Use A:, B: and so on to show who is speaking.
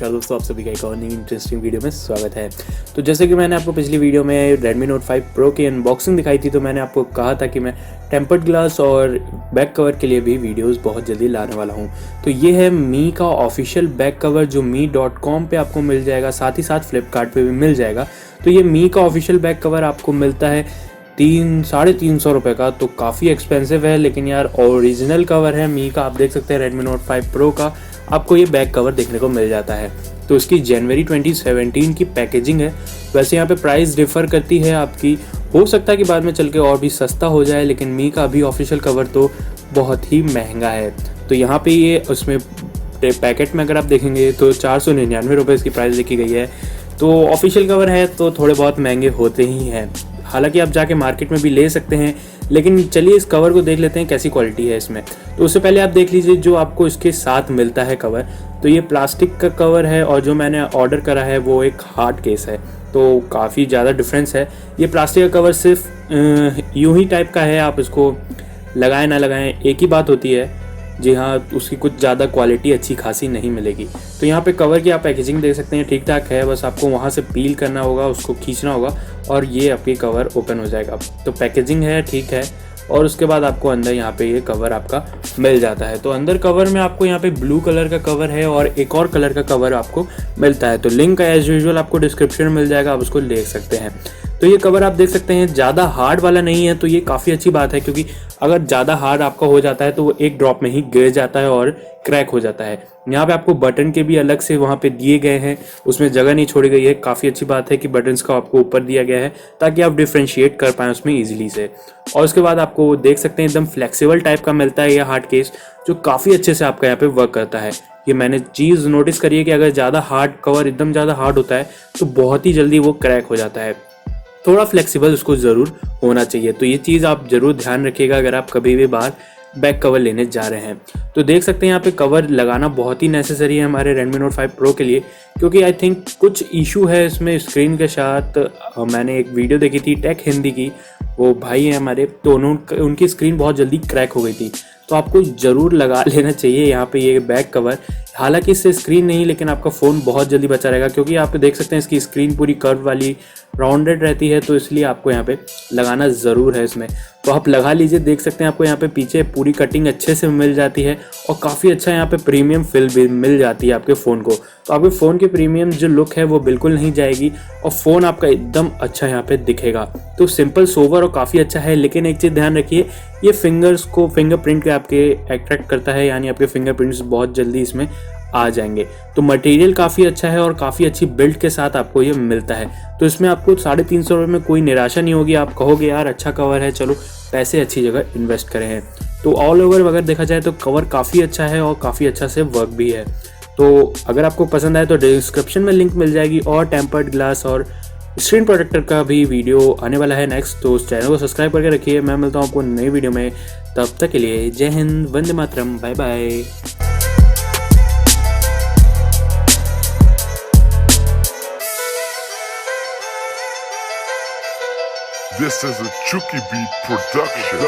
A: नमस्कार दोस्तों, आप सभी का एक और नई इंटरेस्टिंग वीडियो में स्वागत है। तो जैसे कि मैंने आपको पिछली वीडियो में Redmi Note 5 Pro की अनबॉक्सिंग दिखाई थी, तो मैंने आपको कहा था कि मैं टेम्पर्ड ग्लास और बैक कवर के लिए भी वीडियोस बहुत जल्दी लाने वाला हूं। तो ये है मी का ऑफिशियल बैक कवर जो me.com पे आपको मिल जाएगा, साथ ही साथ फ्लिपकार्ट पे भी मिल जाएगा। तो ये मी का ऑफिशियल बैक कवर आपको मिलता है 300-350 रुपये का, तो काफ़ी एक्सपेंसिव है, लेकिन यार ओरिजिनल कवर है मी का। आप देख सकते हैं Redmi Note 5 Pro का आपको ये बैक कवर देखने को मिल जाता है। तो इसकी जनवरी 2017 की पैकेजिंग है। वैसे यहाँ पे प्राइस डिफ़र करती है आपकी, हो सकता है कि बाद में चल के और भी सस्ता हो जाए, लेकिन मी का अभी ऑफिशियल कवर तो बहुत ही महंगा है। तो यहाँ पे ये उसमें पैकेट में अगर आप देखेंगे तो 499 रुपये इसकी प्राइस लिखी गई है। तो ऑफिशियल कवर है तो थोड़े बहुत महंगे होते ही हैं, हालांकि आप जाके मार्केट में भी ले सकते हैं। लेकिन चलिए इस कवर को देख लेते हैं कैसी क्वालिटी है इसमें। तो उससे पहले आप देख लीजिए जो आपको इसके साथ मिलता है कवर। तो ये प्लास्टिक का कवर है और जो मैंने ऑर्डर करा है वो एक हार्ड केस है, तो काफ़ी ज़्यादा डिफरेंस है। ये प्लास्टिक का कवर सिर्फ यूं ही टाइप का है, आप इसको लगाएं ना लगाएं एक ही बात होती है। जी हाँ, उसकी कुछ ज़्यादा क्वालिटी अच्छी खासी नहीं मिलेगी। तो यहाँ पे कवर की आप पैकेजिंग देख सकते हैं, ठीक ठाक है। बस आपको वहाँ से पील करना होगा, उसको खींचना होगा और ये आपकी कवर ओपन हो जाएगा। तो पैकेजिंग है ठीक है, और उसके बाद आपको अंदर यहाँ पे ये कवर आपका मिल जाता है। तो अंदर कवर में आपको यहाँ पे ब्लू कलर का कवर है और एक और कलर का कवर आपको मिलता है। तो लिंक एज यूजुअल आपको डिस्क्रिप्शन में मिल जाएगा, आप उसको ले सकते हैं। तो ये कवर आप देख सकते हैं ज़्यादा हार्ड वाला नहीं है, तो ये काफ़ी अच्छी बात है, क्योंकि अगर ज़्यादा हार्ड आपका हो जाता है तो वो एक ड्रॉप में ही गिर जाता है और क्रैक हो जाता है। यहाँ पे आपको बटन के भी अलग से वहाँ पे दिए गए हैं, उसमें जगह नहीं छोड़ी गई है। काफ़ी अच्छी बात है कि बटन्स का आपको ऊपर दिया गया है ताकि आप डिफ्रेंशिएट कर पाएँ उसमें ईजिली से। और उसके बाद आपको देख सकते हैं एकदम फ्लेक्सिबल टाइप का मिलता है यह हार्ड केस, जो काफ़ी अच्छे से आपका यहाँ पे वर्क करता है। ये मैंने चीज़ नोटिस करी है कि अगर ज़्यादा हार्ड कवर एकदम ज़्यादा हार्ड होता है तो बहुत ही जल्दी वो क्रैक हो जाता है। थोड़ा फ्लेक्सिबल उसको ज़रूर होना चाहिए। तो ये चीज़ आप ज़रूर ध्यान रखिएगा अगर आप कभी भी बाहर बैक कवर लेने जा रहे हैं। तो देख सकते हैं यहाँ पे कवर लगाना बहुत ही नेसेसरी है हमारे Redmi Note 5 Pro के लिए, क्योंकि आई थिंक कुछ इशू है इसमें स्क्रीन के साथ। मैंने एक वीडियो देखी थी टेक हिंदी की, वो भाई हैं हमारे, तो उनकी स्क्रीन बहुत जल्दी क्रैक हो गई थी। तो आपको ज़रूर लगा लेना चाहिए यहाँ पे ये बैक कवर। हालांकि इससे स्क्रीन नहीं, लेकिन आपका फ़ोन बहुत जल्दी बचा रहेगा, क्योंकि आप देख सकते हैं इसकी स्क्रीन पूरी कर्व वाली राउंडेड रहती है। तो इसलिए आपको यहाँ पे लगाना ज़रूर है इसमें। तो आप लगा लीजिए, देख सकते हैं आपको यहाँ पे पीछे पूरी कटिंग अच्छे से मिल जाती है और काफ़ी अच्छा यहाँ पे प्रीमियम फिल भी मिल जाती है आपके फ़ोन को। तो आपके फ़ोन की प्रीमियम जो लुक है वो बिल्कुल नहीं जाएगी और फ़ोन आपका एकदम अच्छा यहाँ पे दिखेगा। तो सिंपल सोवर और काफ़ी अच्छा है। लेकिन एक चीज़ ध्यान रखिए, ये फिंगरप्रिंट के आपके अट्रैक्ट करता है, यानी आपके फिंगरप्रिंट्स बहुत जल्दी इसमें आ जाएंगे। तो मटेरियल काफ़ी अच्छा है और काफ़ी अच्छी बिल्ड के साथ आपको ये मिलता है। तो इसमें आपको 350 रुपये में कोई निराशा नहीं होगी। आप कहोगे यार अच्छा कवर है, चलो पैसे अच्छी जगह इन्वेस्ट करें हैं। तो ऑल ओवर अगर देखा जाए तो कवर काफ़ी अच्छा है और काफ़ी अच्छा से वर्क भी है। तो अगर आपको पसंद आए तो डिस्क्रिप्शन में लिंक मिल जाएगी, और टेम्पर्ड ग्लास और स्क्रीन प्रोटेक्टर का भी वीडियो आने वाला है नेक्स्ट। तो उस चैनल को सब्सक्राइब करके रखिए। मैं मिलता हूँ आपको नई वीडियो में, तब तक के लिए जय हिंद, वंदे मातरम, bye bye.
B: This is a Chucky Beat production.